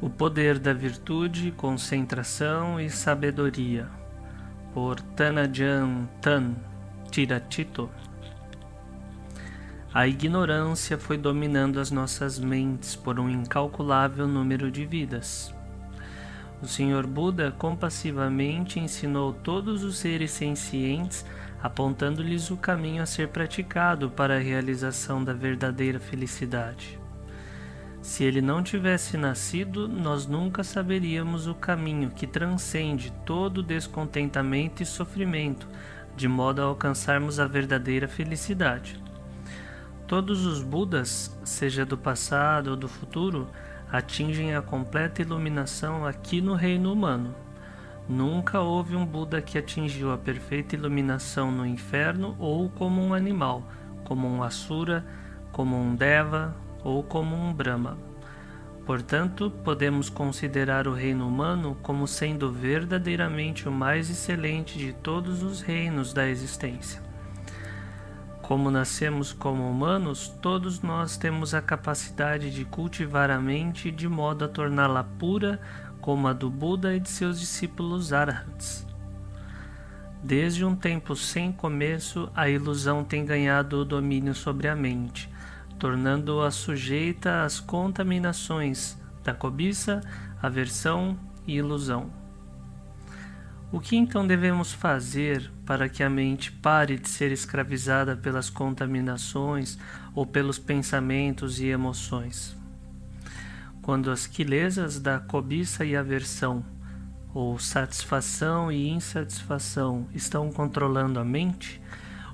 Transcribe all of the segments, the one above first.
O poder da virtude, concentração e sabedoria, por Thanajan Tan Tiratito. A ignorância foi dominando as nossas mentes por um incalculável número de vidas. O Senhor Buda compassivamente ensinou todos os seres sencientes, apontando-lhes o caminho a ser praticado para a realização da verdadeira felicidade. Se ele não tivesse nascido, nós nunca saberíamos o caminho que transcende todo descontentamento e sofrimento, de modo a alcançarmos a verdadeira felicidade. Todos os Budas, seja do passado ou do futuro, atingem a completa iluminação aqui no reino humano. Nunca houve um Buda que atingiu a perfeita iluminação no inferno ou como um animal, como um Asura, como um Deva ou como um Brahma. Portanto, podemos considerar o reino humano como sendo verdadeiramente o mais excelente de todos os reinos da existência. Como nascemos como humanos, todos nós temos a capacidade de cultivar a mente de modo a torná-la pura como a do Buda e de seus discípulos arhats. Desde um tempo sem começo, a ilusão tem ganhado o domínio sobre a mente, tornando-a sujeita às contaminações da cobiça, aversão e ilusão. O que então devemos fazer para que a mente pare de ser escravizada pelas contaminações ou pelos pensamentos e emoções? Quando as quilesas da cobiça e aversão, ou satisfação e insatisfação, estão controlando a mente,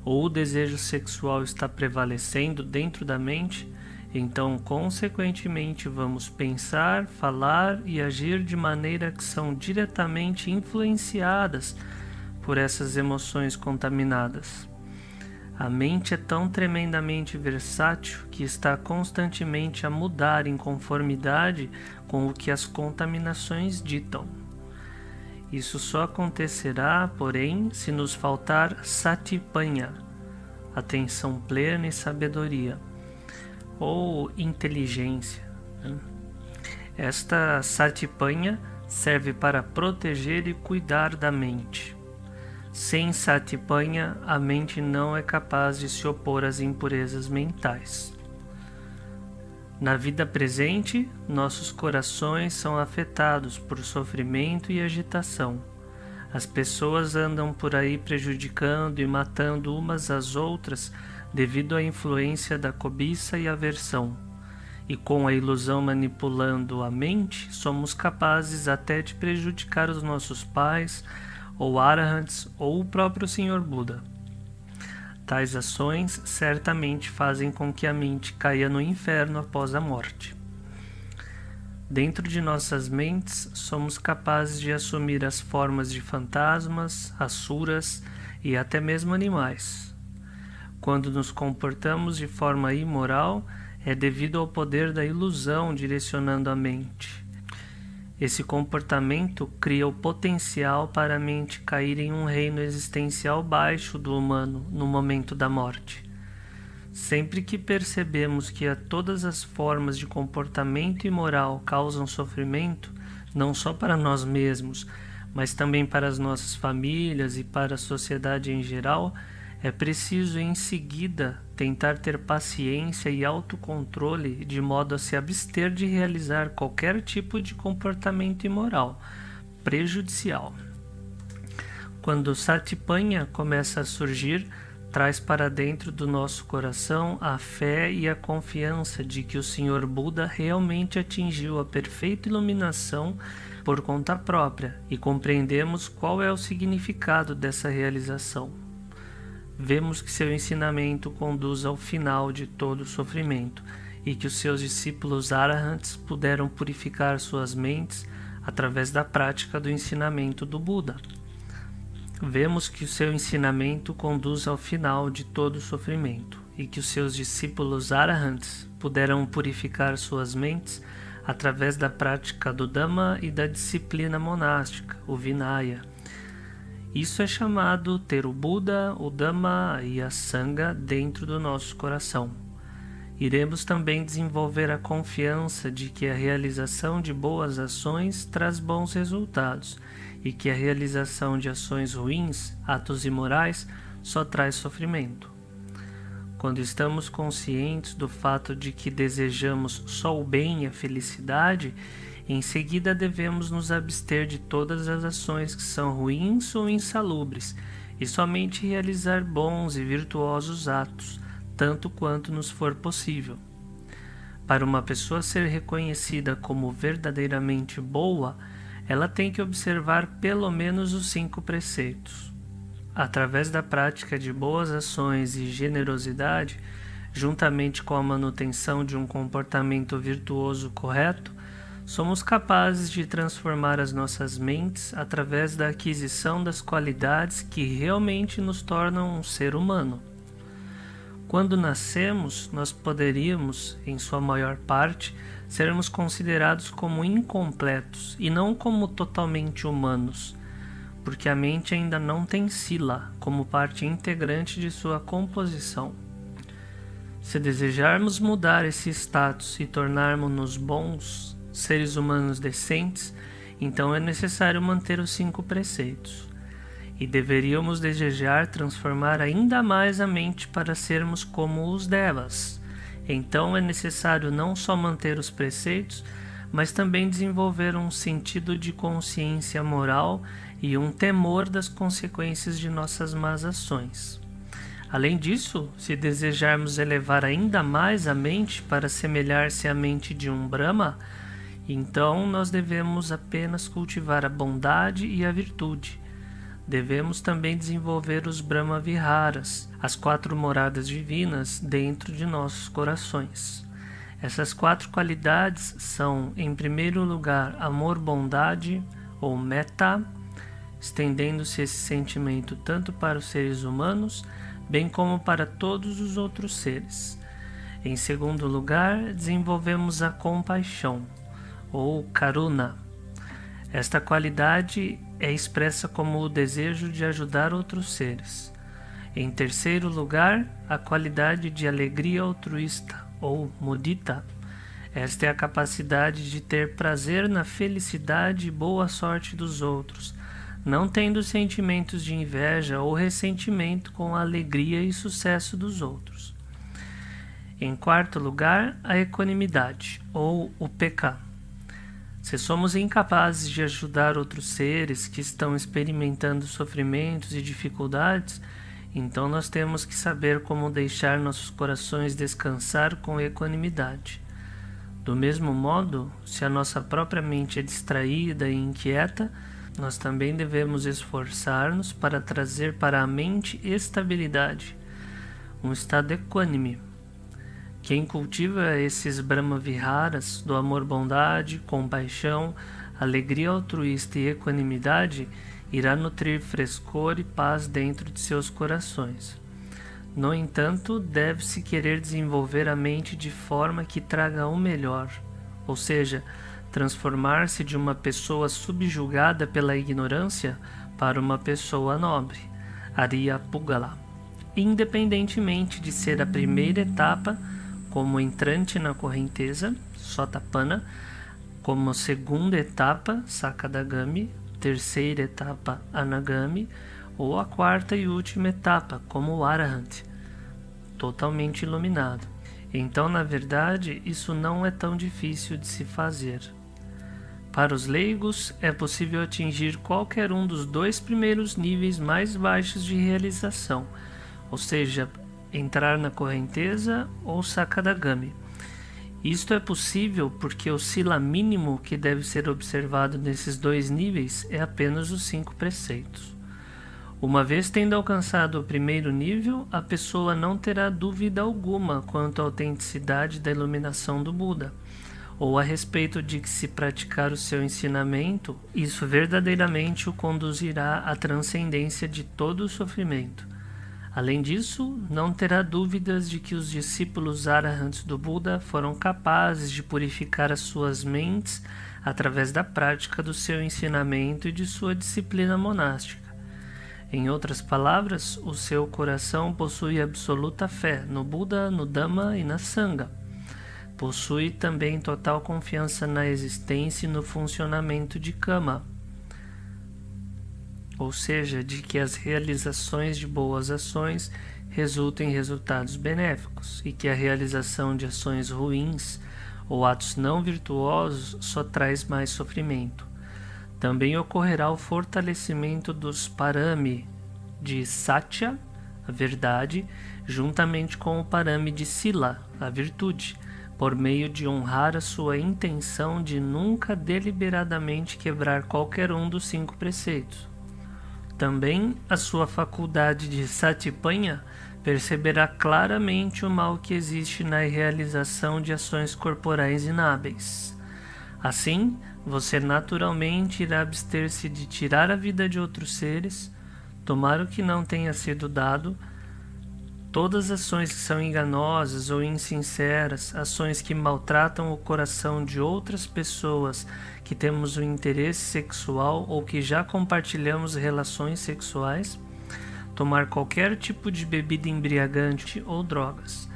ou o desejo sexual está prevalecendo dentro da mente, então, consequentemente, vamos pensar, falar e agir de maneira que são diretamente influenciadas por essas emoções contaminadas. A mente é tão tremendamente versátil que está constantemente a mudar em conformidade com o que as contaminações ditam. Isso só acontecerá, porém, se nos faltar satipanya, atenção plena e sabedoria, ou inteligência. Esta satipanya serve para proteger e cuidar da mente. Sem satipanya, a mente não é capaz de se opor às impurezas mentais. Na vida presente, nossos corações são afetados por sofrimento e agitação. As pessoas andam por aí prejudicando e matando umas às outras devido à influência da cobiça e aversão. E com a ilusão manipulando a mente, somos capazes até de prejudicar os nossos pais, ou arahants, ou o próprio Senhor Buda. Tais ações certamente fazem com que a mente caia no inferno após a morte. Dentro de nossas mentes, somos capazes de assumir as formas de fantasmas, asuras e até mesmo animais. Quando nos comportamos de forma imoral, é devido ao poder da ilusão direcionando a mente. Esse comportamento cria o potencial para a mente cair em um reino existencial baixo do humano no momento da morte. Sempre que percebemos que todas as formas de comportamento imoral causam sofrimento, não só para nós mesmos, mas também para as nossas famílias e para a sociedade em geral, é preciso em seguida tentar ter paciência e autocontrole de modo a se abster de realizar qualquer tipo de comportamento imoral, prejudicial. Quando o satipanya começa a surgir, traz para dentro do nosso coração a fé e a confiança de que o Senhor Buda realmente atingiu a perfeita iluminação por conta própria e compreendemos qual é o significado dessa realização. Vemos que seu ensinamento conduz ao final de todo o sofrimento e que os seus discípulos arahants puderam purificar suas mentes através da prática do ensinamento do Buda. Vemos que o seu ensinamento conduz ao final de todo o sofrimento e que os seus discípulos arahants puderam purificar suas mentes através da prática do Dhamma e da disciplina monástica, o Vinaya. Isso é chamado ter o Buda, o Dhamma e a Sangha dentro do nosso coração. iremos também desenvolver a confiança de que a realização de boas ações traz bons resultados e que a realização de ações ruins, atos imorais, só traz sofrimento. Quando estamos conscientes do fato de que desejamos só o bem e a felicidade, em seguida devemos nos abster de todas as ações que são ruins ou insalubres e somente realizar bons e virtuosos atos, tanto quanto nos for possível. Para uma pessoa ser reconhecida como verdadeiramente boa, ela tem que observar pelo menos os 5 preceitos. Através da prática de boas ações e generosidade, juntamente com a manutenção de um comportamento virtuoso correto, somos capazes de transformar as nossas mentes através da aquisição das qualidades que realmente nos tornam um ser humano. Quando nascemos, nós poderíamos, em sua maior parte, sermos considerados como incompletos e não como totalmente humanos, porque a mente ainda não tem sila como parte integrante de sua composição. Se desejarmos mudar esse status e tornarmos-nos bons, seres humanos decentes, então é necessário manter os 5 preceitos. E deveríamos desejar transformar ainda mais a mente para sermos como os devas. Então é necessário não só manter os preceitos, mas também desenvolver um sentido de consciência moral e um temor das consequências de nossas más ações. Além disso, se desejarmos elevar ainda mais a mente para assemelhar-se à mente de um Brahma, então nós devemos apenas cultivar a bondade e a virtude. Devemos também desenvolver os Brahma Viharas, as 4 moradas divinas dentro de nossos corações. Essas 4 qualidades são, em primeiro lugar, amor-bondade ou metta, estendendo-se esse sentimento tanto para os seres humanos, bem como para todos os outros seres. Em segundo lugar, desenvolvemos a compaixão, ou karuna. Esta qualidade é expressa como o desejo de ajudar outros seres. Em terceiro lugar, a qualidade de alegria altruísta, ou mudita. Esta é a capacidade de ter prazer na felicidade e boa sorte dos outros, não tendo sentimentos de inveja ou ressentimento com a alegria e sucesso dos outros. Em quarto lugar, a equanimidade, ou o pk. Se somos incapazes de ajudar outros seres que estão experimentando sofrimentos e dificuldades, então nós temos que saber como deixar nossos corações descansar com equanimidade. Do mesmo modo, se a nossa própria mente é distraída e inquieta, nós também devemos esforçar-nos para trazer para a mente estabilidade, um estado equânime. Quem cultiva esses Brahma Viharas do amor-bondade, compaixão, alegria altruísta e equanimidade irá nutrir frescor e paz dentro de seus corações. No entanto, deve-se querer desenvolver a mente de forma que traga o melhor, ou seja, transformar-se de uma pessoa subjugada pela ignorância para uma pessoa nobre, Arya Pugala, independentemente de ser a primeira etapa como entrante na correnteza, Sotapanna, como segunda etapa, Sakadagami, terceira etapa, Anagami, ou a quarta e última etapa, como Arahant, totalmente iluminado. Então, na verdade, isso não é tão difícil de se fazer. Para os leigos, é possível atingir qualquer um dos 2 primeiros níveis mais baixos de realização, ou seja, entrar na correnteza ou Sakadagami. Isto é possível porque o sila mínimo que deve ser observado nesses 2 níveis é apenas os 5 preceitos. Uma vez tendo alcançado o primeiro nível, a pessoa não terá dúvida alguma quanto à autenticidade da iluminação do Buda, ou a respeito de que, se praticar o seu ensinamento, isso verdadeiramente o conduzirá à transcendência de todo o sofrimento. Além disso, não terá dúvidas de que os discípulos arahants do Buda foram capazes de purificar as suas mentes através da prática do seu ensinamento e de sua disciplina monástica. Em outras palavras, o seu coração possui absoluta fé no Buda, no Dhamma e na Sangha. Possui também total confiança na existência e no funcionamento de Kama, ou seja, de que as realizações de boas ações resultam em resultados benéficos e que a realização de ações ruins ou atos não virtuosos só traz mais sofrimento. Também ocorrerá o fortalecimento dos parami de Satya, a verdade, juntamente com o parami de Sila, a virtude, por meio de honrar a sua intenção de nunca deliberadamente quebrar qualquer um dos 5 preceitos. Também a sua faculdade de Satipanya perceberá claramente o mal que existe na realização de ações corporais inábeis. Assim, você naturalmente irá abster-se de tirar a vida de outros seres, tomar o que não tenha sido dado, todas as ações que são enganosas ou insinceras, ações que maltratam o coração de outras pessoas que temos um interesse sexual ou que já compartilhamos relações sexuais, tomar qualquer tipo de bebida embriagante ou drogas.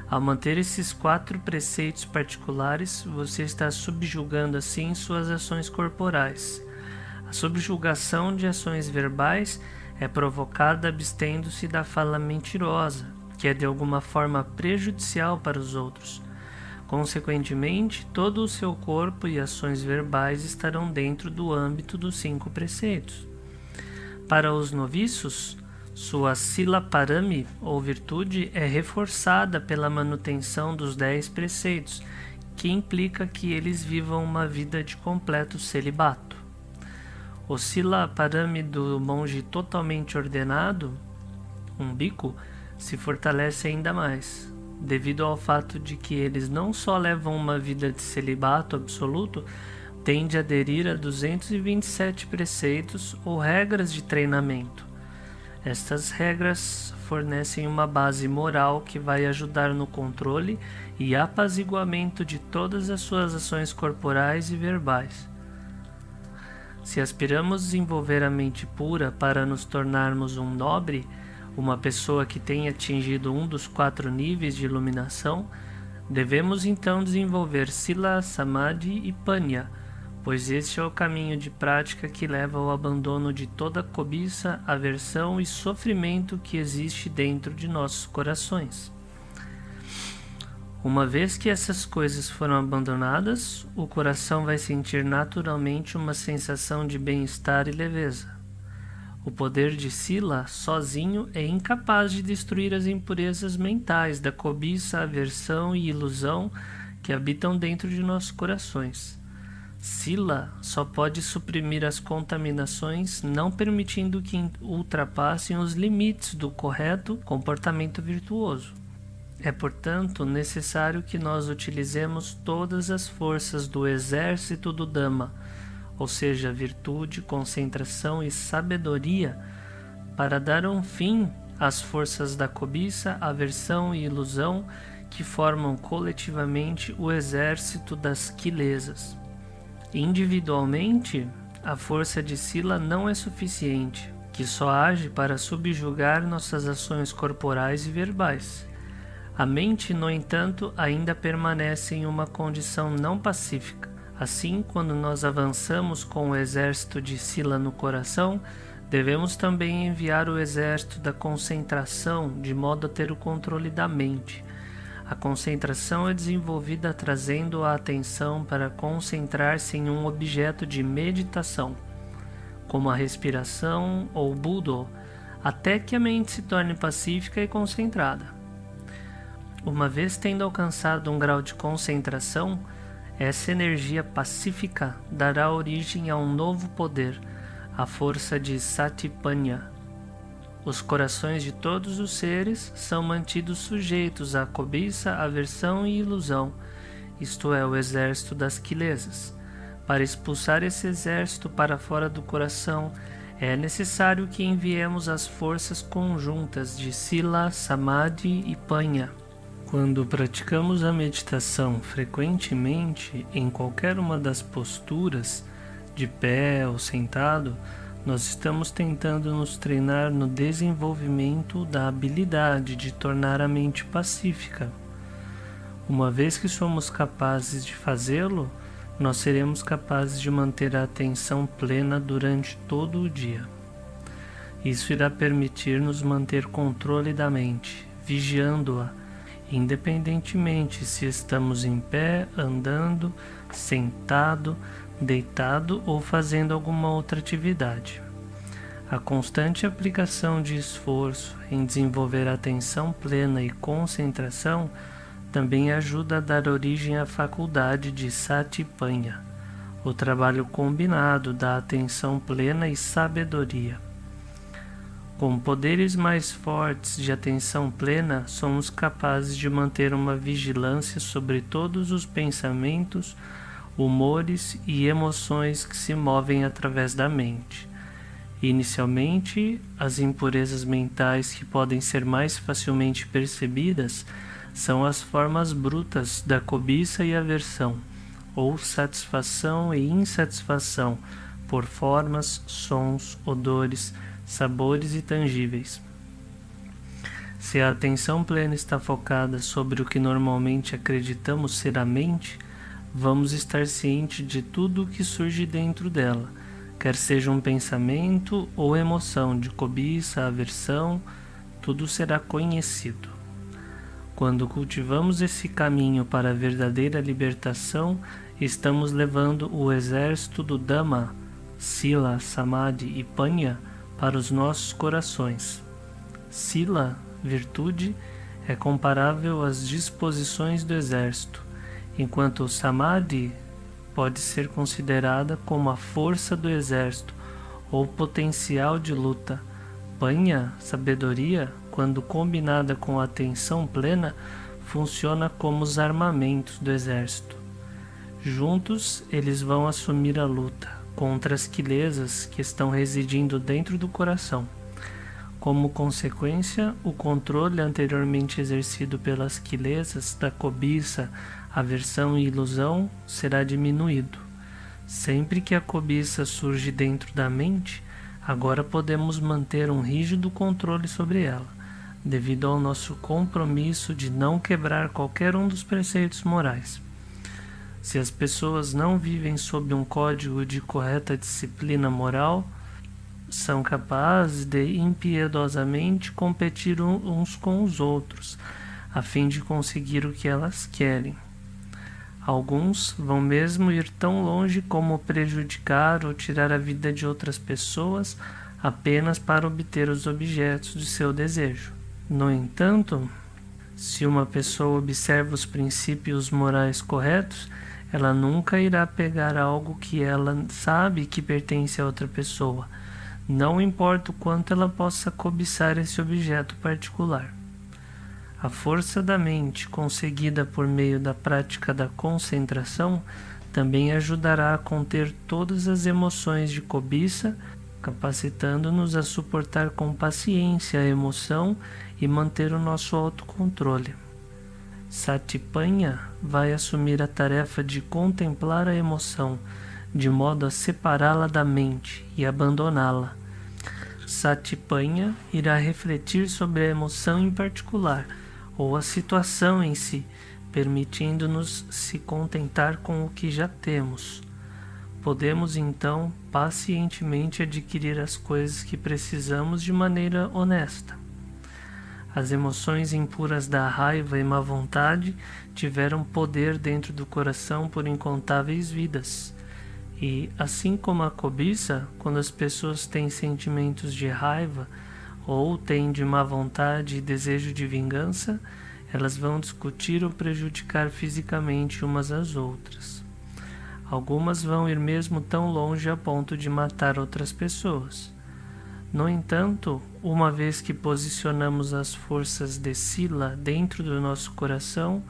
Ao manter esses 4 preceitos particulares, você está subjugando assim suas ações corporais. A subjugação de ações verbais é provocada abstendo-se da fala mentirosa, que é de alguma forma prejudicial para os outros. Consequentemente, todo o seu corpo e ações verbais estarão dentro do âmbito dos 5 preceitos. Para os noviços, sua Sila Parami, ou virtude, é reforçada pela manutenção dos 10 preceitos, que implica que eles vivam uma vida de completo celibato. O Sila Parami do monge totalmente ordenado, um bhikkhu, se fortalece ainda mais, devido ao fato de que eles não só levam uma vida de celibato absoluto, têm de aderir a 227 preceitos ou regras de treinamento. Estas regras fornecem uma base moral que vai ajudar no controle e apaziguamento de todas as suas ações corporais e verbais. Se aspiramos a desenvolver a mente pura para nos tornarmos um nobre, uma pessoa que tenha atingido um dos 4 níveis de iluminação, devemos então desenvolver Sila, Samadhi e Panya, pois este é o caminho de prática que leva ao abandono de toda cobiça, aversão e sofrimento que existe dentro de nossos corações. Uma vez que essas coisas foram abandonadas, o coração vai sentir naturalmente uma sensação de bem-estar e leveza. O poder de Sila, sozinho, é incapaz de destruir as impurezas mentais da cobiça, aversão e ilusão que habitam dentro de nossos corações. Sila só pode suprimir as contaminações, não permitindo que ultrapassem os limites do correto comportamento virtuoso. É, portanto, necessário que nós utilizemos todas as forças do exército do Dhamma, ou seja, virtude, concentração e sabedoria, para dar um fim às forças da cobiça, aversão e ilusão que formam coletivamente o exército das quilesas. Individualmente, a força de Sila não é suficiente, que só age para subjugar nossas ações corporais e verbais. A mente, no entanto, ainda permanece em uma condição não pacífica. Assim, quando nós avançamos com o exército de Sila no coração, devemos também enviar o exército da concentração, de modo a ter o controle da mente. A concentração é desenvolvida trazendo a atenção para concentrar-se em um objeto de meditação, como a respiração ou Budo, até que a mente se torne pacífica e concentrada. Uma vez tendo alcançado um grau de concentração, essa energia pacífica dará origem a um novo poder, a força de Satipanya. Os corações de todos os seres são mantidos sujeitos à cobiça, aversão e ilusão, isto é, o exército das quilesas. Para expulsar esse exército para fora do coração, é necessário que enviemos as forças conjuntas de Sila, Samadhi e Panya. Quando praticamos a meditação frequentemente, em qualquer uma das posturas, de pé ou sentado, Nós estamos tentando nos treinar no desenvolvimento da habilidade de tornar a mente pacífica. Uma vez que somos capazes de fazê-lo, nós seremos capazes de manter a atenção plena durante todo o dia. Isso irá permitir-nos manter controle da mente, vigiando-a, independentemente se estamos em pé, andando, sentado, deitado ou fazendo alguma outra atividade. A constante aplicação de esforço em desenvolver atenção plena e concentração também ajuda a dar origem à faculdade de Satipanya, o trabalho combinado da atenção plena e sabedoria. Com poderes mais fortes de atenção plena, somos capazes de manter uma vigilância sobre todos os pensamentos, humores e emoções que se movem através da mente. Inicialmente, as impurezas mentais que podem ser mais facilmente percebidas são as formas brutas da cobiça e aversão, ou satisfação e insatisfação por formas, sons, odores, sabores e tangíveis. Se a atenção plena está focada sobre o que normalmente acreditamos ser a mente, vamos estar cientes de tudo o que surge dentro dela, quer seja um pensamento ou emoção de cobiça, aversão, tudo será conhecido. Quando cultivamos esse caminho para a verdadeira libertação, estamos levando o exército do Dhamma, Sila, Samadhi e Panya para os nossos corações. Sila, virtude, é comparável às disposições do exército, enquanto o Samadhi pode ser considerada como a força do exército ou potencial de luta. Panya, sabedoria, quando combinada com a atenção plena, funciona como os armamentos do exército. Juntos, eles vão assumir a luta contra as quilesas que estão residindo dentro do coração. Como consequência, o controle anteriormente exercido pelas quilesas da cobiça, aversão e ilusão será diminuído. Sempre que a cobiça surge dentro da mente, agora podemos manter um rígido controle sobre ela, devido ao nosso compromisso de não quebrar qualquer um dos preceitos morais. Se as pessoas não vivem sob um código de correta disciplina moral, são capazes de impiedosamente competir uns com os outros, a fim de conseguir o que elas querem. Alguns vão mesmo ir tão longe como prejudicar ou tirar a vida de outras pessoas apenas para obter os objetos de seu desejo. No entanto, se uma pessoa observa os princípios morais corretos, ela nunca irá pegar algo que ela sabe que pertence a outra pessoa, não importa o quanto ela possa cobiçar esse objeto particular. A força da mente, conseguida por meio da prática da concentração, também ajudará a conter todas as emoções de cobiça, capacitando-nos a suportar com paciência a emoção e manter o nosso autocontrole. Satipanya vai assumir a tarefa de contemplar a emoção, de modo a separá-la da mente e abandoná-la. Satipanya irá refletir sobre a emoção em particular, ou a situação em si, permitindo-nos se contentar com o que já temos. Podemos então pacientemente adquirir as coisas que precisamos de maneira honesta. As emoções impuras da raiva e má vontade tiveram poder dentro do coração por incontáveis vidas. E, assim como a cobiça, quando as pessoas têm sentimentos de raiva ou têm de má vontade e desejo de vingança, elas vão discutir ou prejudicar fisicamente umas às outras. Algumas vão ir mesmo tão longe a ponto de matar outras pessoas. No entanto, uma vez que posicionamos as forças de Sila dentro do nosso coração,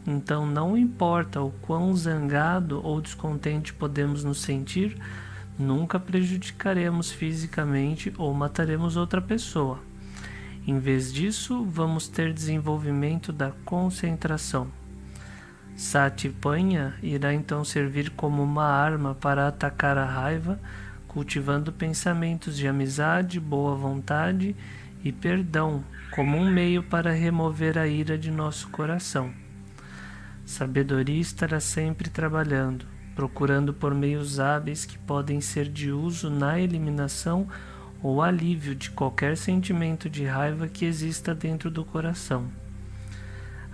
então não importa o quão zangado ou descontente podemos nos sentir, nunca prejudicaremos fisicamente ou mataremos outra pessoa. Em vez disso, vamos ter desenvolvimento da concentração. Satipanya irá então servir como uma arma para atacar a raiva, cultivando pensamentos de amizade, boa vontade e perdão como um meio para remover a ira de nosso coração. Sabedoria estará sempre trabalhando, procurando por meios hábeis que podem ser de uso na eliminação ou alívio de qualquer sentimento de raiva que exista dentro do coração.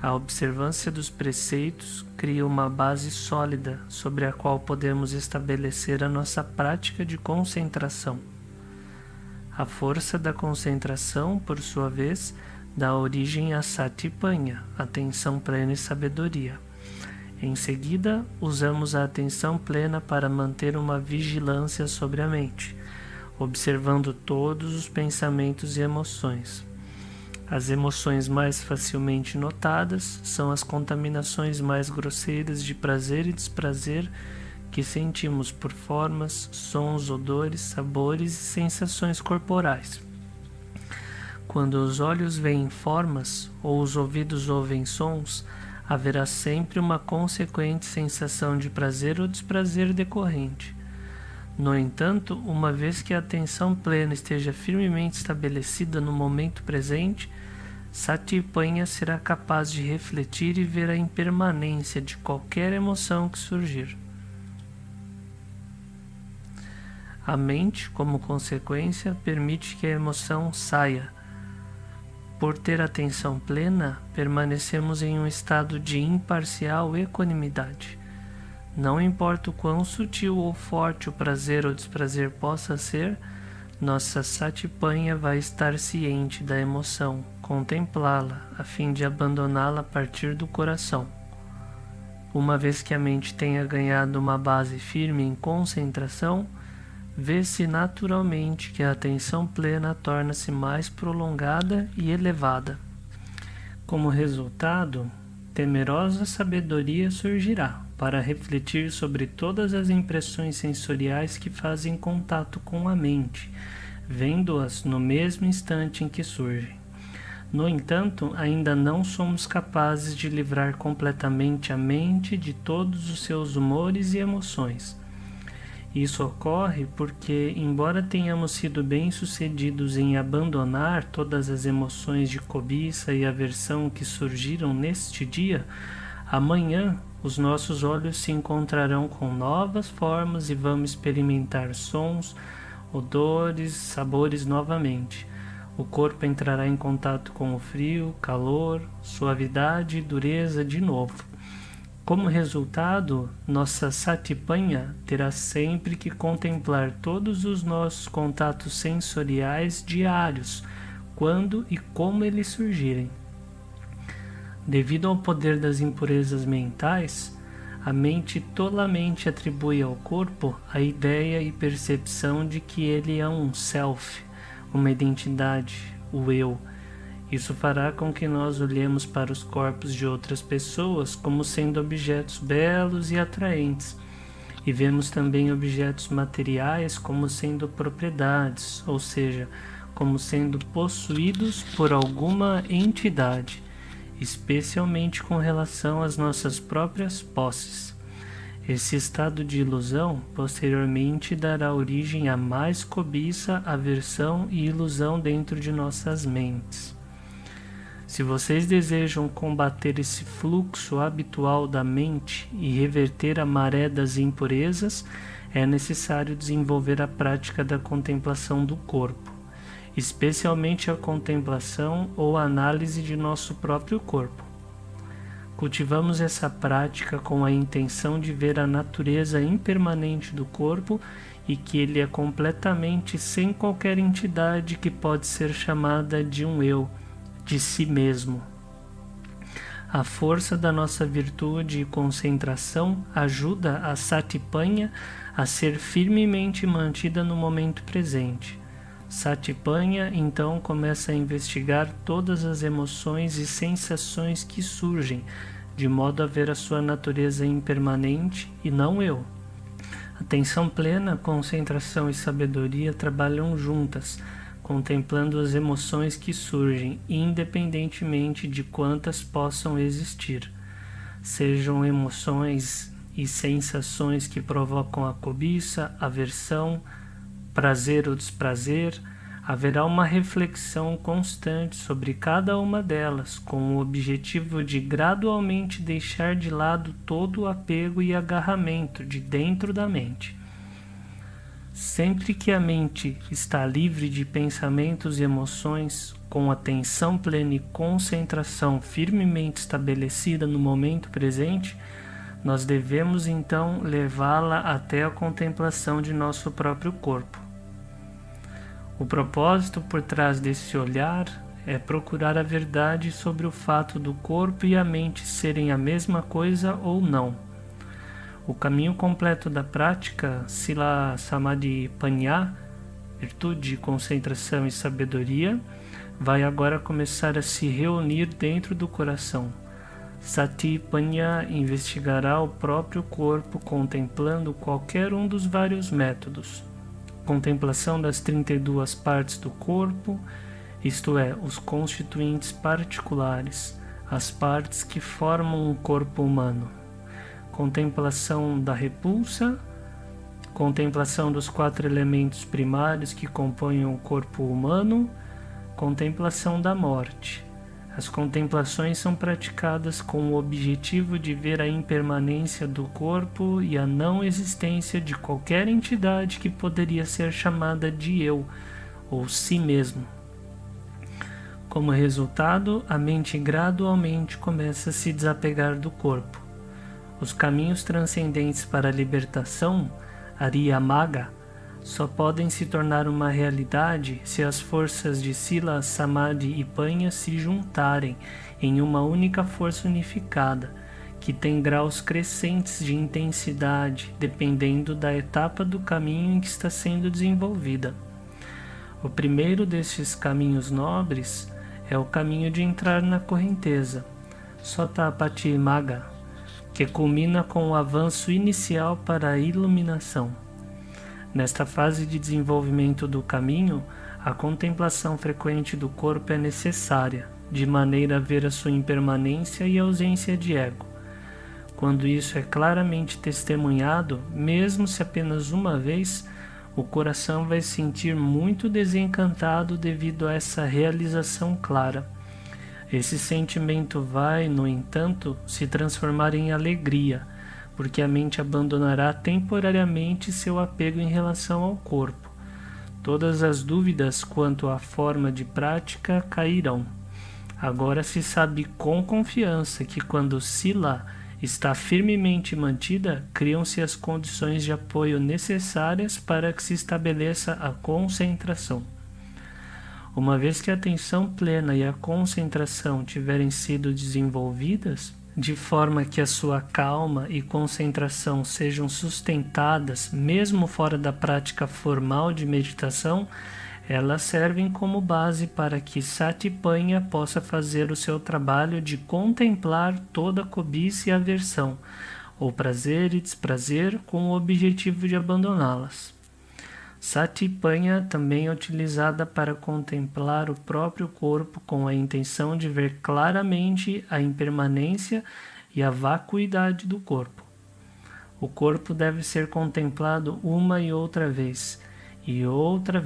A observância dos preceitos cria uma base sólida sobre a qual podemos estabelecer a nossa prática de concentração. A força da concentração, por sua vez, dá origem a Satipanya, atenção plena e sabedoria. Em seguida, usamos a atenção plena para manter uma vigilância sobre a mente, observando todos os pensamentos e emoções. As emoções mais facilmente notadas são as contaminações mais grosseiras de prazer e desprazer que sentimos por formas, sons, odores, sabores e sensações corporais. Quando os olhos veem formas ou os ouvidos ouvem sons, haverá sempre uma consequente sensação de prazer ou desprazer decorrente. No entanto, uma vez que a atenção plena esteja firmemente estabelecida no momento presente, Satipanya será capaz de refletir e ver a impermanência de qualquer emoção que surgir. A mente, como consequência, permite que a emoção saia. Por ter atenção plena, permanecemos em um estado de imparcial equanimidade. Não importa o quão sutil ou forte o prazer ou desprazer possa ser, nossa Satipanya vai estar ciente da emoção, contemplá-la, a fim de abandoná-la a partir do coração. Uma vez que a mente tenha ganhado uma base firme em concentração, vê-se naturalmente que a atenção plena torna-se mais prolongada e elevada. Como resultado, temerosa sabedoria surgirá para refletir sobre todas as impressões sensoriais que fazem contato com a mente, vendo-as no mesmo instante em que surgem. No entanto, ainda não somos capazes de livrar completamente a mente de todos os seus humores e emoções. Isso ocorre porque, embora tenhamos sido bem-sucedidos em abandonar todas as emoções de cobiça e aversão que surgiram neste dia, amanhã os nossos olhos se encontrarão com novas formas e vamos experimentar sons, odores, sabores novamente. O corpo entrará em contato com o frio, calor, suavidade e dureza de novo. Como resultado, nossa Satipanya terá sempre que contemplar todos os nossos contatos sensoriais diários, quando e como eles surgirem. Devido ao poder das impurezas mentais, a mente tolamente atribui ao corpo a ideia e percepção de que ele é um self, uma identidade, o eu. Isso fará com que nós olhemos para os corpos de outras pessoas como sendo objetos belos e atraentes, e vemos também objetos materiais como sendo propriedades, ou seja, como sendo possuídos por alguma entidade, especialmente com relação às nossas próprias posses. Esse estado de ilusão posteriormente dará origem a mais cobiça, aversão e ilusão dentro de nossas mentes. Se vocês desejam combater esse fluxo habitual da mente e reverter a maré das impurezas, é necessário desenvolver a prática da contemplação do corpo, especialmente a contemplação ou análise de nosso próprio corpo. Cultivamos essa prática com a intenção de ver a natureza impermanente do corpo e que ele é completamente sem qualquer entidade que pode ser chamada de um eu, de si mesmo. A força da nossa virtude e concentração ajuda a Satipanya a ser firmemente mantida no momento presente. Satipanya então começa a investigar todas as emoções e sensações que surgem, de modo a ver a sua natureza impermanente e não eu. Atenção plena, concentração e sabedoria trabalham juntas, contemplando as emoções que surgem, independentemente de quantas possam existir. Sejam emoções e sensações que provocam a cobiça, aversão, prazer ou desprazer, haverá uma reflexão constante sobre cada uma delas, com o objetivo de gradualmente deixar de lado todo o apego e agarramento de dentro da mente. Sempre que a mente está livre de pensamentos e emoções, com atenção plena e concentração firmemente estabelecida no momento presente, nós devemos então levá-la até a contemplação de nosso próprio corpo. O propósito por trás desse olhar é procurar a verdade sobre o fato do corpo e a mente serem a mesma coisa ou não. O caminho completo da prática, Sila Samadhi Panya, virtude, concentração e sabedoria, vai agora começar a se reunir dentro do coração. Sati Panya investigará o próprio corpo contemplando qualquer um dos vários métodos. Contemplação das 32 partes do corpo, isto é, os constituintes particulares, as partes que formam um corpo humano. Contemplação da repulsa, contemplação dos 4 elementos primários que compõem o corpo humano, contemplação da morte. As contemplações são praticadas com o objetivo de ver a impermanência do corpo e a não existência de qualquer entidade que poderia ser chamada de eu ou si mesmo. Como resultado, a mente gradualmente começa a se desapegar do corpo. Os caminhos transcendentes para a libertação, Arya Magga, só podem se tornar uma realidade se as forças de Sila, Samadhi e Panya se juntarem em uma única força unificada, que tem graus crescentes de intensidade, dependendo da etapa do caminho em que está sendo desenvolvida. O primeiro destes caminhos nobres é o caminho de entrar na correnteza, Sotapati Magga, que culmina com o avanço inicial para a iluminação. Nesta fase de desenvolvimento do caminho, a contemplação frequente do corpo é necessária, de maneira a ver a sua impermanência e ausência de ego. Quando isso é claramente testemunhado, mesmo se apenas uma vez, o coração vai se sentir muito desencantado devido a essa realização clara. Esse sentimento vai, no entanto, se transformar em alegria, porque a mente abandonará temporariamente seu apego em relação ao corpo. Todas as dúvidas quanto à forma de prática cairão. Agora se sabe com confiança que quando Sila está firmemente mantida, criam-se as condições de apoio necessárias para que se estabeleça a concentração. Uma vez que a atenção plena e a concentração tiverem sido desenvolvidas, de forma que a sua calma e concentração sejam sustentadas mesmo fora da prática formal de meditação, elas servem como base para que Satipanya possa fazer o seu trabalho de contemplar toda cobiça e aversão, ou prazer e desprazer, com o objetivo de abandoná-las. Satipanya também é utilizada para contemplar o próprio corpo com a intenção de ver claramente a impermanência e a vacuidade do corpo. O corpo deve ser contemplado uma e outra vez, e outra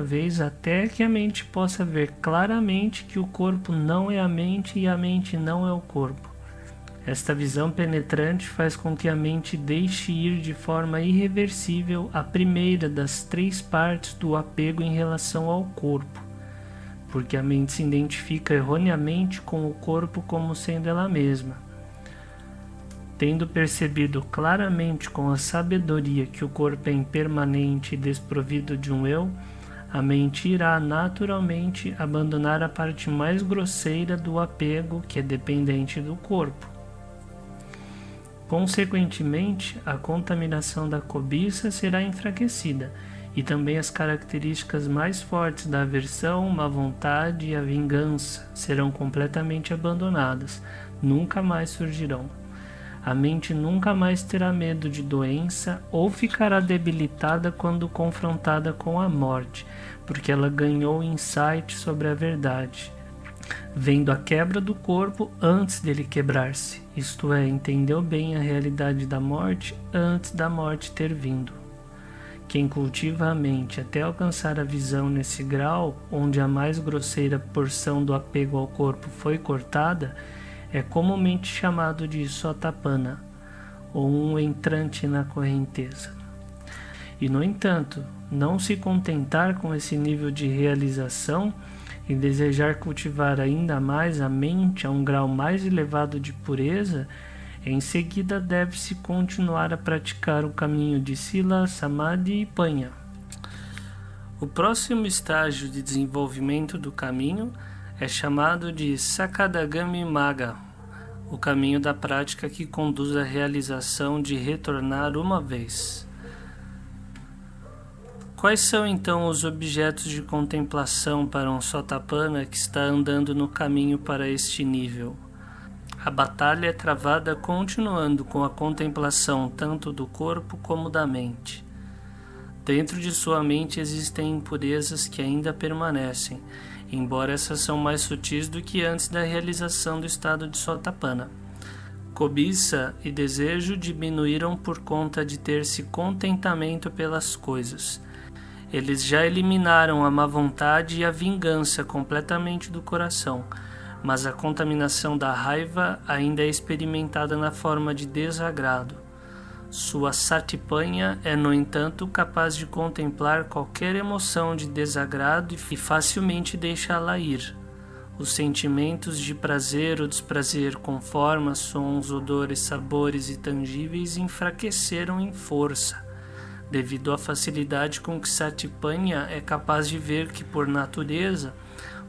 vez, até que a mente possa ver claramente que o corpo não é a mente e a mente não é o corpo. Esta visão penetrante faz com que a mente deixe ir de forma irreversível a primeira das 3 partes do apego em relação ao corpo, porque a mente se identifica erroneamente com o corpo como sendo ela mesma. Tendo percebido claramente com a sabedoria que o corpo é impermanente e desprovido de um eu, a mente irá naturalmente abandonar a parte mais grosseira do apego, que é dependente do corpo. Consequentemente, a contaminação da cobiça será enfraquecida, e também as características mais fortes da aversão, má vontade e a vingança serão completamente abandonadas, nunca mais surgirão. A mente nunca mais terá medo de doença ou ficará debilitada quando confrontada com a morte, porque ela ganhou insight sobre a verdade, vendo a quebra do corpo antes dele quebrar-se, isto é, entendeu bem a realidade da morte antes da morte ter vindo. Quem cultiva a mente até alcançar a visão nesse grau, onde a mais grosseira porção do apego ao corpo foi cortada, é comumente chamado de Sotapanna, ou um entrante na correnteza. E, no entanto, não se contentar com esse nível de realização e desejar cultivar ainda mais a mente a um grau mais elevado de pureza, em seguida deve-se continuar a praticar o caminho de Sila, Samadhi e Panha. O próximo estágio de desenvolvimento do caminho é chamado de Sakadagami Magga, o caminho da prática que conduz à realização de retornar uma vez. Quais são então os objetos de contemplação para um Sotapanna que está andando no caminho para este nível? A batalha é travada continuando com a contemplação tanto do corpo como da mente. Dentro de sua mente existem impurezas que ainda permanecem, embora essas são mais sutis do que antes da realização do estado de Sotapanna. Cobiça e desejo diminuíram por conta de ter-se contentamento pelas coisas. Eles já eliminaram a má vontade e a vingança completamente do coração, mas a contaminação da raiva ainda é experimentada na forma de desagrado. Sua Satipanya é, no entanto, capaz de contemplar qualquer emoção de desagrado e facilmente deixá-la ir. Os sentimentos de prazer ou desprazer com formas, sons, odores, sabores e tangíveis enfraqueceram em força, devido à facilidade com que Satipanya é capaz de ver que, por natureza,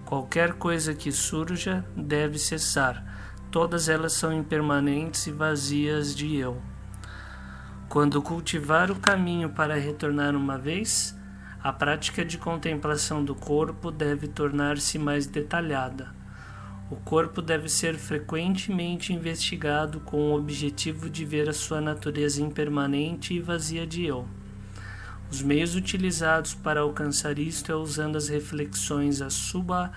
qualquer coisa que surja deve cessar. Todas elas são impermanentes e vazias de eu. Quando cultivar o caminho para retornar uma vez, a prática de contemplação do corpo deve tornar-se mais detalhada. O corpo deve ser frequentemente investigado com o objetivo de ver a sua natureza impermanente e vazia de eu. Os meios utilizados para alcançar isto é usando as reflexões Asubha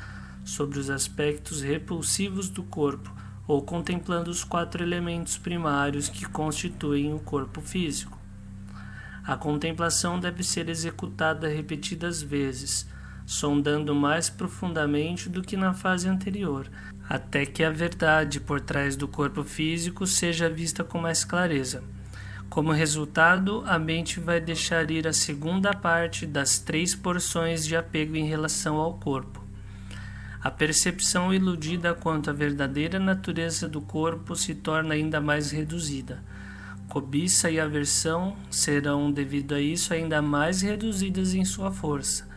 sobre os aspectos repulsivos do corpo, ou contemplando os 4 elementos primários que constituem o corpo físico. A contemplação deve ser executada repetidas vezes, sondando mais profundamente do que na fase anterior, até que a verdade por trás do corpo físico seja vista com mais clareza. Como resultado, a mente vai deixar ir a segunda parte das 3 porções de apego em relação ao corpo. A percepção iludida quanto à verdadeira natureza do corpo se torna ainda mais reduzida. Cobiça e aversão serão, devido a isso, ainda mais reduzidas em sua força.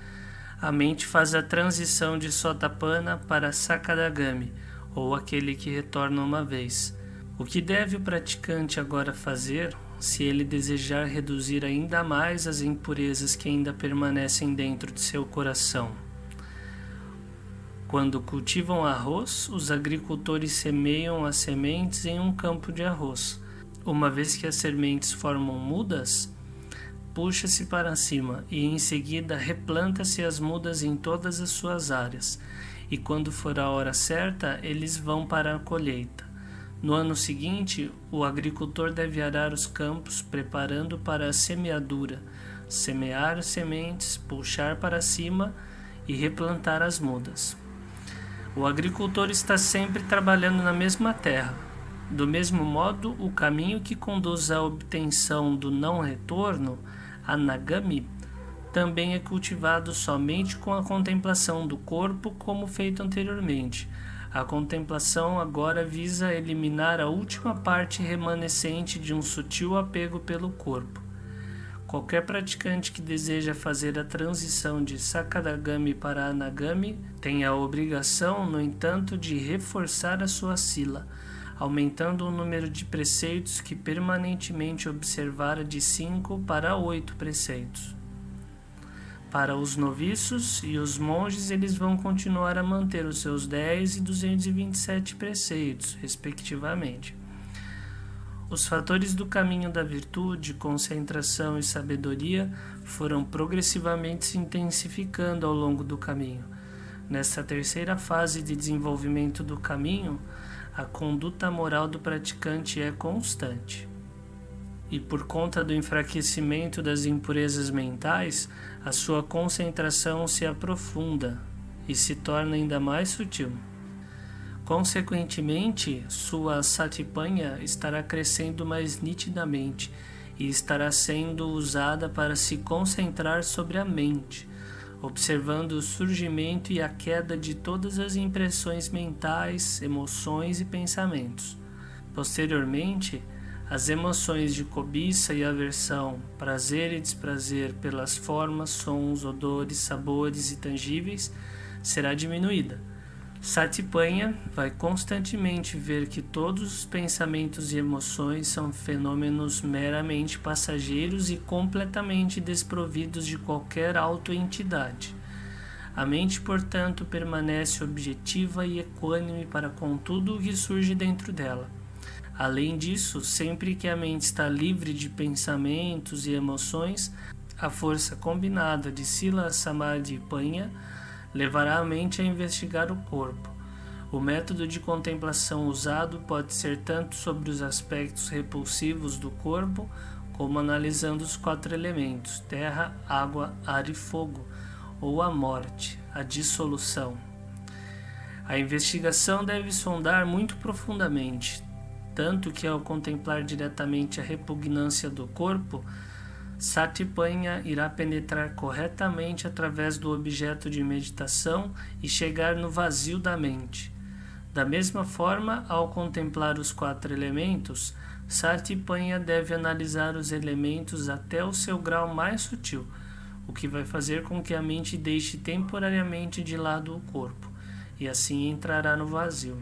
A mente faz a transição de Sotapanna para Sakadagami, ou aquele que retorna uma vez. O que deve o praticante agora fazer, se ele desejar reduzir ainda mais as impurezas que ainda permanecem dentro de seu coração? Quando cultivam arroz, os agricultores semeiam as sementes em um campo de arroz. Uma vez que as sementes formam mudas, puxa-se para cima e em seguida replanta-se as mudas em todas as suas áreas, e quando for a hora certa, eles vão para a colheita. No ano seguinte, o agricultor deve arar os campos, preparando para a semeadura, semear as sementes, puxar para cima e replantar as mudas. O agricultor está sempre trabalhando na mesma terra. Do mesmo modo, o caminho que conduz à obtenção do não retorno, Anagami, também é cultivado somente com a contemplação do corpo, como feito anteriormente. A contemplação agora visa eliminar a última parte remanescente de um sutil apego pelo corpo. Qualquer praticante que deseja fazer a transição de Sakadagami para Anagami tem a obrigação, no entanto, de reforçar a sua sila, aumentando o número de preceitos que permanentemente observara de 5 para 8 preceitos. Para os noviços e os monges, eles vão continuar a manter os seus 10 e 227 preceitos, respectivamente. Os fatores do caminho da virtude, concentração e sabedoria foram progressivamente se intensificando ao longo do caminho. Nesta terceira fase de desenvolvimento do caminho, a conduta moral do praticante é constante. e por conta do enfraquecimento das impurezas mentais, a sua concentração se aprofunda e se torna ainda mais sutil. Consequentemente, sua satipanya estará crescendo mais nitidamente e estará sendo usada para se concentrar sobre a mente, observando o surgimento e a queda de todas as impressões mentais, emoções e pensamentos. Posteriormente, as emoções de cobiça e aversão, prazer e desprazer pelas formas, sons, odores, sabores e tangíveis será diminuída. Satipanya vai constantemente ver que todos os pensamentos e emoções são fenômenos meramente passageiros e completamente desprovidos de qualquer autoentidade. A mente, portanto, permanece objetiva e equânime para com tudo o que surge dentro dela. Além disso, sempre que a mente está livre de pensamentos e emoções, a força combinada de Sila Samadhi Panya levará a mente a investigar o corpo. O método de contemplação usado pode ser tanto sobre os aspectos repulsivos do corpo, como analisando os 4 elementos, terra, água, ar e fogo, ou a morte, a dissolução. A investigação deve sondar muito profundamente, tanto que ao contemplar diretamente a repugnância do corpo, Satipanya irá penetrar corretamente através do objeto de meditação e chegar no vazio da mente. Da mesma forma, ao contemplar os 4 elementos, Satipanya deve analisar os elementos até o seu grau mais sutil, o que vai fazer com que a mente deixe temporariamente de lado o corpo, e assim entrará no vazio.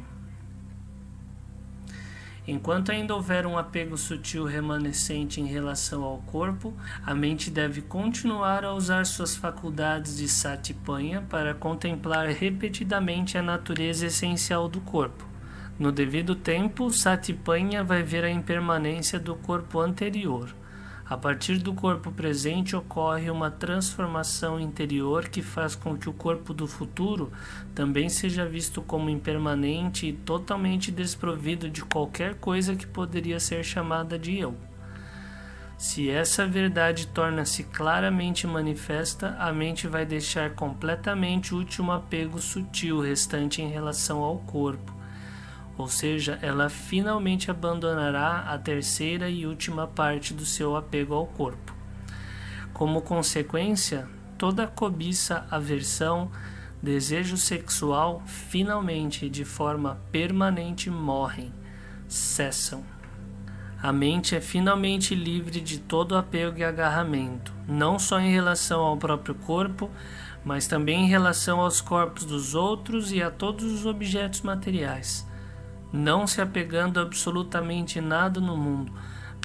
Enquanto ainda houver um apego sutil remanescente em relação ao corpo, a mente deve continuar a usar suas faculdades de Satipanya para contemplar repetidamente a natureza essencial do corpo. No devido tempo, Satipanya vai ver a impermanência do corpo anterior. A partir do corpo presente ocorre uma transformação interior que faz com que o corpo do futuro também seja visto como impermanente e totalmente desprovido de qualquer coisa que poderia ser chamada de eu. Se essa verdade torna-se claramente manifesta, a mente vai deixar completamente o último apego sutil restante em relação ao corpo. Ou seja, ela finalmente abandonará a terceira e última parte do seu apego ao corpo. Como consequência, toda cobiça, aversão, desejo sexual finalmente, de forma permanente, morrem, cessam. A mente é finalmente livre de todo apego e agarramento, não só em relação ao próprio corpo, mas também em relação aos corpos dos outros e a todos os objetos materiais. Não se apegando a absolutamente nada no mundo,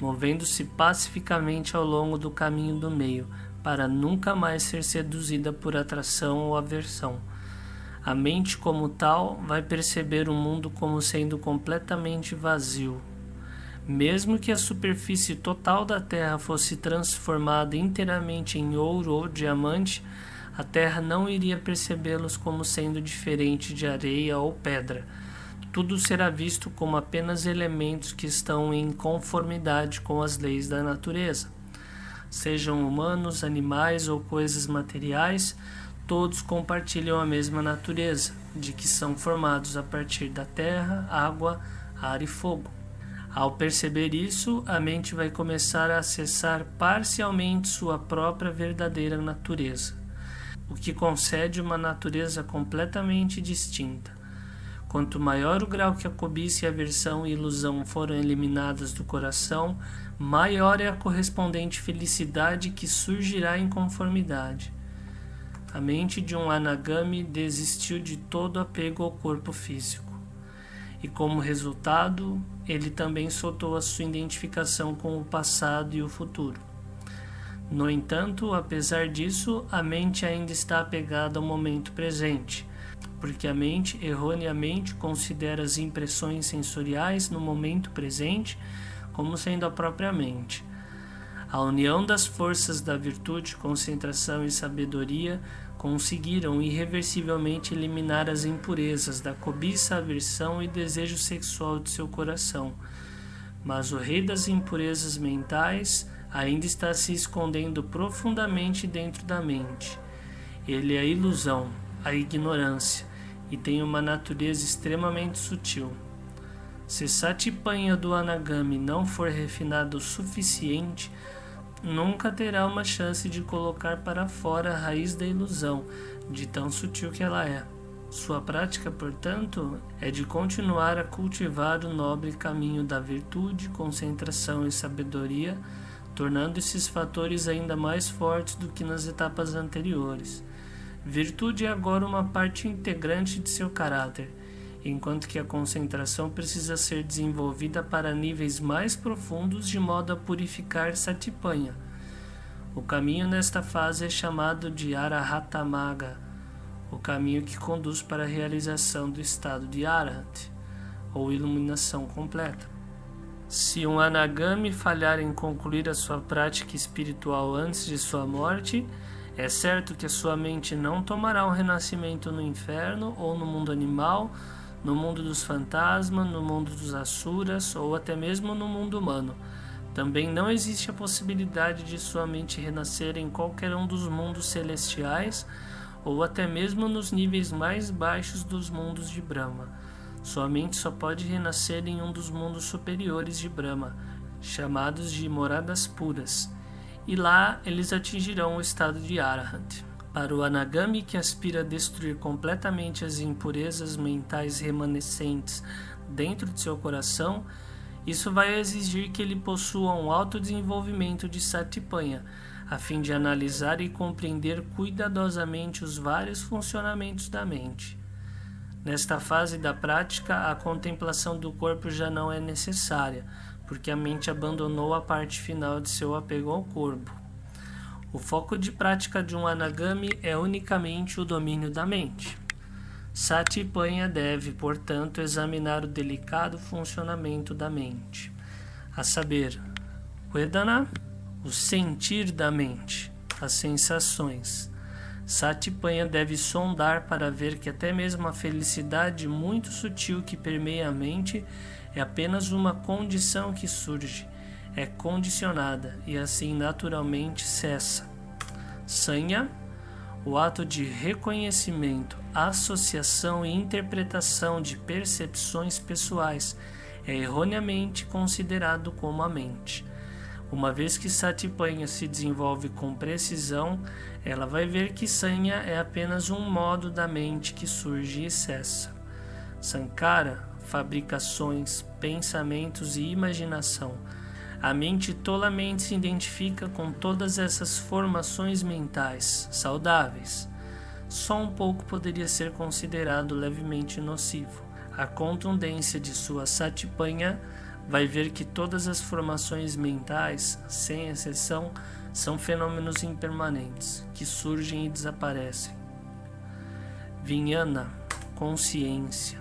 movendo-se pacificamente ao longo do caminho do meio, para nunca mais ser seduzida por atração ou aversão. A mente como tal vai perceber o mundo como sendo completamente vazio. Mesmo que a superfície total da Terra fosse transformada inteiramente em ouro ou diamante, a Terra não iria percebê-los como sendo diferente de areia ou pedra. Tudo será visto como apenas elementos que estão em conformidade com as leis da natureza. Sejam humanos, animais ou coisas materiais, todos compartilham a mesma natureza, de que são formados a partir da terra, água, ar e fogo. Ao perceber isso, a mente vai começar a acessar parcialmente sua própria verdadeira natureza, o que concede uma natureza completamente distinta. Quanto maior o grau que a cobiça, a aversão e a ilusão foram eliminadas do coração, maior é a correspondente felicidade que surgirá em conformidade. A mente de um anagami desistiu de todo apego ao corpo físico, e como resultado, ele também soltou a sua identificação com o passado e o futuro. No entanto, apesar disso, a mente ainda está apegada ao momento presente, porque a mente erroneamente considera as impressões sensoriais no momento presente como sendo a própria mente. A união das forças da virtude, concentração e sabedoria conseguiram irreversivelmente eliminar as impurezas da cobiça, aversão e desejo sexual de seu coração, Mas o rei das impurezas mentais ainda está se escondendo profundamente dentro da mente. Ele é a ilusão, a ignorância, e tem uma natureza extremamente sutil. Se Satipanya do Anagami não for refinado o suficiente, nunca terá uma chance de colocar para fora a raiz da ilusão, de tão sutil que ela é. Sua prática, portanto, é de continuar a cultivar o nobre caminho da virtude, concentração e sabedoria, tornando esses fatores ainda mais fortes do que nas etapas anteriores. Virtude é agora uma parte integrante de seu caráter, enquanto que a concentração precisa ser desenvolvida para níveis mais profundos de modo a purificar Satipanya. O caminho nesta fase é chamado de Arahatamaga, o caminho que conduz para a realização do estado de Arhat, ou iluminação completa. Se um Anagami falhar em concluir a sua prática espiritual antes de sua morte, é certo que a sua mente não tomará um renascimento no inferno ou no mundo animal, no mundo dos fantasmas, no mundo dos asuras ou até mesmo no mundo humano. Também não existe a possibilidade de sua mente renascer em qualquer um dos mundos celestiais ou até mesmo nos níveis mais baixos dos mundos de Brahma. Sua mente só pode renascer em um dos mundos superiores de Brahma, chamados de moradas puras, e lá eles atingirão o estado de Arhat. Para o Anagami que aspira a destruir completamente as impurezas mentais remanescentes dentro de seu coração, isso vai exigir que ele possua um alto desenvolvimento de Satipanya, a fim de analisar e compreender cuidadosamente os vários funcionamentos da mente. Nesta fase da prática, a contemplação do corpo já não é necessária, porque a mente abandonou a parte final de seu apego ao corpo. O foco de prática de um Anagami é unicamente o domínio da mente. Satipanya deve, portanto, examinar o delicado funcionamento da mente, a saber, Vedana, o sentir da mente, as sensações. Satipanya deve sondar para ver que até mesmo a felicidade muito sutil que permeia a mente é apenas uma condição que surge, é condicionada e assim naturalmente cessa. Sanya, o ato de reconhecimento, associação e interpretação de percepções pessoais é erroneamente considerado como a mente. Uma vez que Satipanya se desenvolve com precisão, ela vai ver que Sanya é apenas um modo da mente que surge e cessa. Sankara, fabricações, pensamentos e imaginação. A mente tolamente se identifica com todas essas formações mentais saudáveis. Só um pouco poderia ser considerado levemente nocivo. A contundência de sua Satipanya vai ver que todas as formações mentais, sem exceção, são fenômenos impermanentes, que surgem e desaparecem. Vijnana, consciência.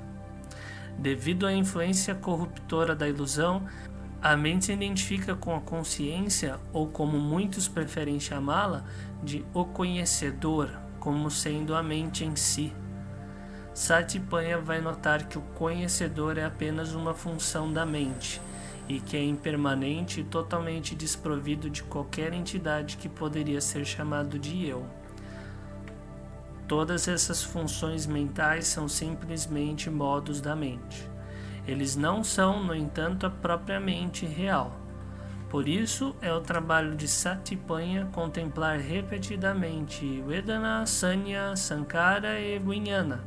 Devido à influência corruptora da ilusão, a mente se identifica com a consciência, ou como muitos preferem chamá-la, de o conhecedor, como sendo a mente em si. Satipanya vai notar que o conhecedor é apenas uma função da mente e que é impermanente e totalmente desprovido de qualquer entidade que poderia ser chamado de eu. Todas essas funções mentais são simplesmente modos da mente. Eles não são, no entanto, a própria mente real. Por isso, é o trabalho de Satipanya contemplar repetidamente Vedana, Sanya, Sankara e Vijnana,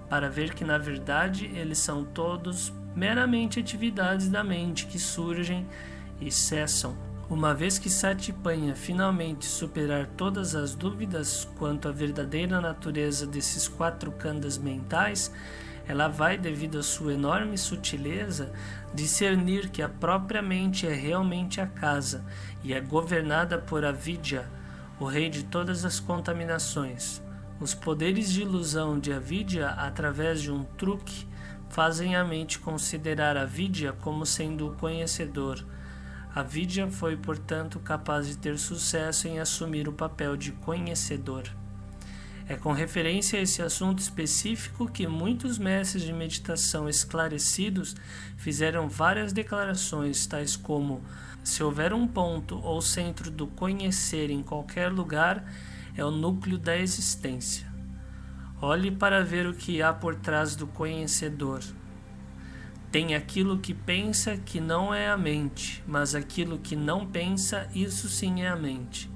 para ver que, na verdade, eles são todos meramente atividades da mente que surgem e cessam. Uma vez que Satipanya finalmente superar todas as dúvidas quanto à verdadeira natureza desses 4 khandas mentais, ela vai, devido à sua enorme sutileza, discernir que a própria mente é realmente a casa e é governada por Avidya, o rei de todas as contaminações. Os poderes de ilusão de Avidya, através de um truque, fazem a mente considerar Avidya como sendo o conhecedor. Avidya foi, portanto, capaz de ter sucesso em assumir o papel de conhecedor. É com referência a esse assunto específico que muitos mestres de meditação esclarecidos fizeram várias declarações, tais como: se houver um ponto ou centro do conhecer em qualquer lugar, é o núcleo da existência. Olhe para ver o que há por trás do conhecedor. Tem aquilo que pensa que não é a mente, mas aquilo que não pensa, isso sim é a mente.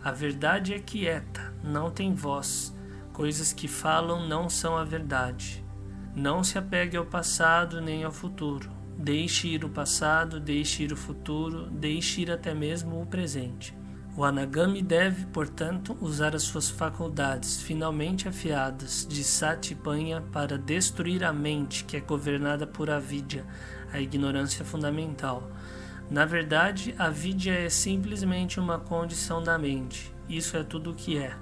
A verdade é quieta, não tem voz. Coisas que falam não são a verdade. Não se apegue ao passado nem ao futuro. Deixe ir o passado, deixe ir o futuro, deixe ir até mesmo o presente. O Anagami deve, portanto, usar as suas faculdades finalmente afiadas de Satipanya para destruir a mente que é governada por avidya, a ignorância fundamental. Na verdade, a avidya é simplesmente uma condição da mente. Isso é tudo o que é.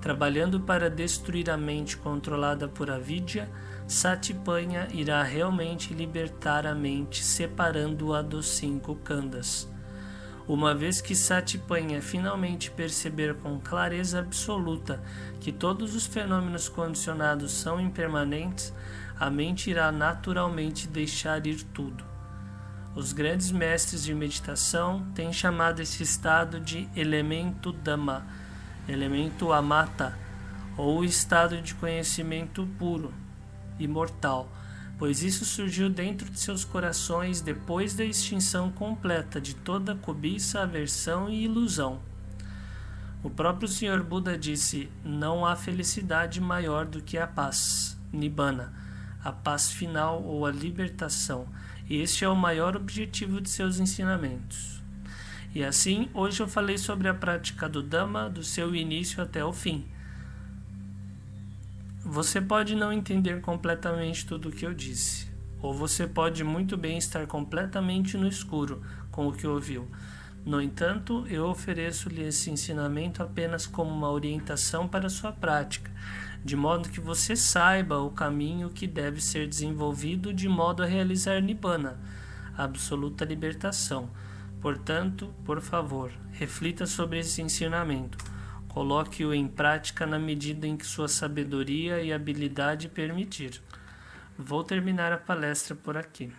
Trabalhando para destruir a mente controlada por avidya, Satipanya irá realmente libertar a mente, separando-a dos 5 khandhas. Uma vez que Satipanya finalmente perceber com clareza absoluta que todos os fenômenos condicionados são impermanentes, a mente irá naturalmente deixar ir tudo. Os grandes mestres de meditação têm chamado esse estado de elemento Dhamma, elemento amata, ou estado de conhecimento puro, imortal, pois isso surgiu dentro de seus corações depois da extinção completa de toda cobiça, aversão e ilusão. O próprio Senhor Buda disse: não há felicidade maior do que a paz, Nibbana, a paz final ou a libertação. E este é o maior objetivo de seus ensinamentos. E assim, hoje eu falei sobre a prática do Dhamma, do seu início até o fim. Você pode não entender completamente tudo o que eu disse, ou você pode muito bem estar completamente no escuro com o que ouviu. No entanto, eu ofereço-lhe esse ensinamento apenas como uma orientação para a sua prática, de modo que você saiba o caminho que deve ser desenvolvido de modo a realizar Nibbana, a absoluta libertação. Portanto, por favor, reflita sobre esse ensinamento. Coloque-o em prática na medida em que sua sabedoria e habilidade permitir. Vou terminar a palestra por aqui.